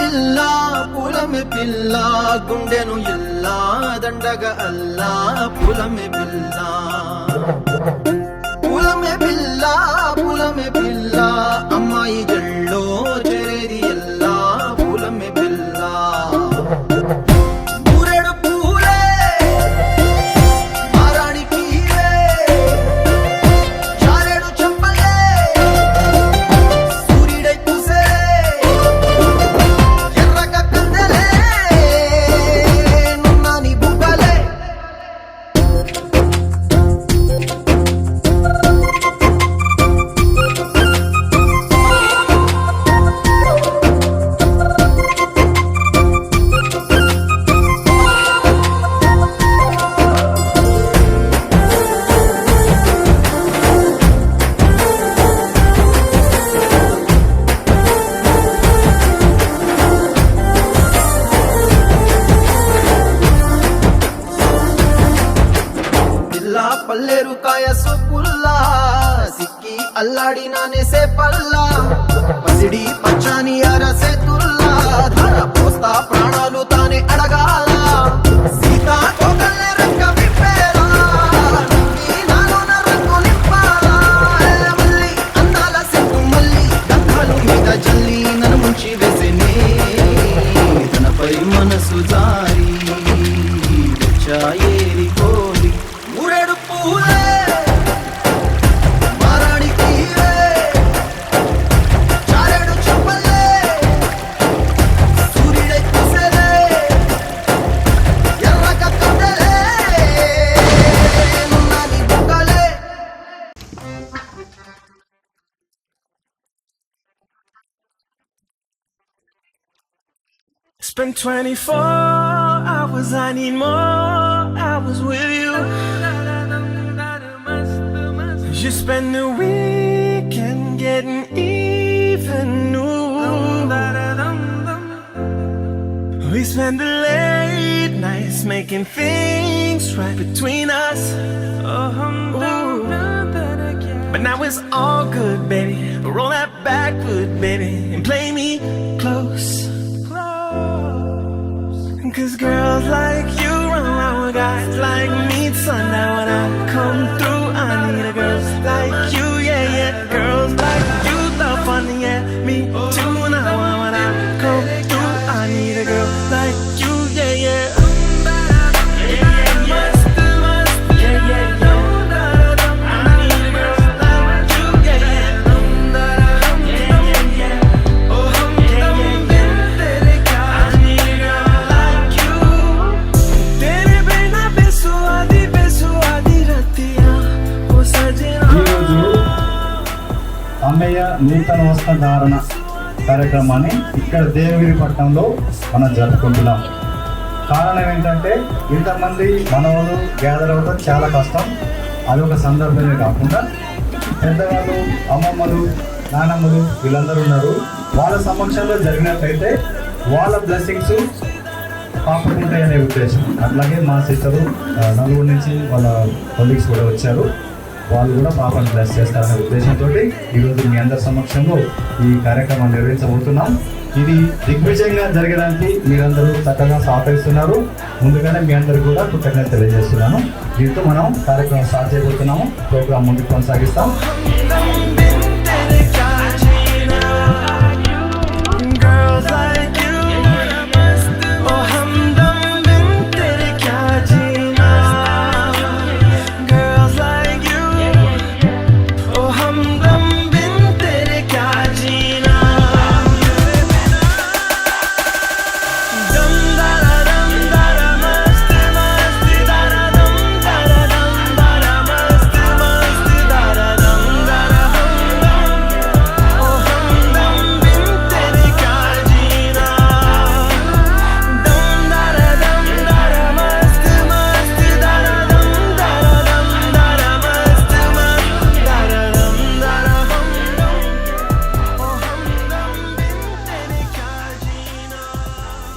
పిల్ల పూలమే పిల్ల గుండెను ఇల్లా దండగా అల్లా పూలమే పిల్ల పూలమే పిల్ల పూలమే పిల్ల అమ్మాయి జల్లో చేరేది ఎల్లా పూలమే పిల్ల పల్లేరు కాయ సొప్పుల్లా సిక్కి అల్లాడినానే సే పల్లా పసిడి పచ్చాని అరసే తుల్లా ధర పోస్తా ప్రాణాలు తానే అడగాల సీతా కోకల్లే రంగ విప్పేలా నాలోన రంగు నింపాలా మల్లి అందాల సెట్టు మల్లి గంధాలు మీద జల్లి నన్ను ముంచి వేసేనే తనపై మనసు జారి వచ్చాయేరి కోరి ఊరేడు పూలే మారాణికి చారేడు చెప్పలే సూర్యుడై కుసలే ఎర్రక కట్టలే నున్నాని బుక్కలే Spend 24 hours, I need more hours with you. You spend the weekend getting even new. We spend the late nights making things right between us. Ooh. But now it's all good, baby. Roll that backwood, baby, and play me close. Cause girls like you run around with guys like me. Sundown when I come through, I need a girl like you, yeah, yeah. Girls like you, the fun, yeah. Me too, now when I come through, I need a girl like you, yeah, yeah. అమ్మయ్య నూతన వస్త్రధారణ కార్యక్రమాన్ని ఇక్కడ దేవగిరి పట్టణంలో మనం జరుపుకుంటున్నాం. కారణం ఏంటంటే ఇంతమంది మనవాళ్ళు గ్యాదర్ అవ్వడం చాలా కష్టం. అదొక సందర్భమే కాకుండా పెద్దవాళ్ళు, అమ్మమ్మలు, నానమ్మలు వీళ్ళందరూ ఉన్నారు. వాళ్ళ సమక్షంలో జరిగినట్లయితే వాళ్ళ బ్లెస్సింగ్స్ పాపుకుంటాయనే ఉద్దేశం. అట్లాగే మా సిస్టరు నలుగురు నుంచి వాళ్ళ కొలీగ్స్ కూడా వచ్చారు. వాళ్ళు కూడా పాపను బ్లెస్ చేస్తారనే ఉద్దేశంతో ఈరోజు మీ అందరి సమక్షంలో ఈ కార్యక్రమాన్ని నిర్వహించబోతున్నాం. ఇది దిగ్విజయంగా జరగడానికి మీరందరూ చక్కగా సహకరిస్తున్నారు. ముందుగానే మీ అందరికీ కూడా కృతజ్ఞత తెలియజేస్తున్నాను. దీంతో మనం కార్యక్రమం స్టార్ట్ చేయబోతున్నాము. ప్రోగ్రాం ముందుకు కొనసాగిస్తాం.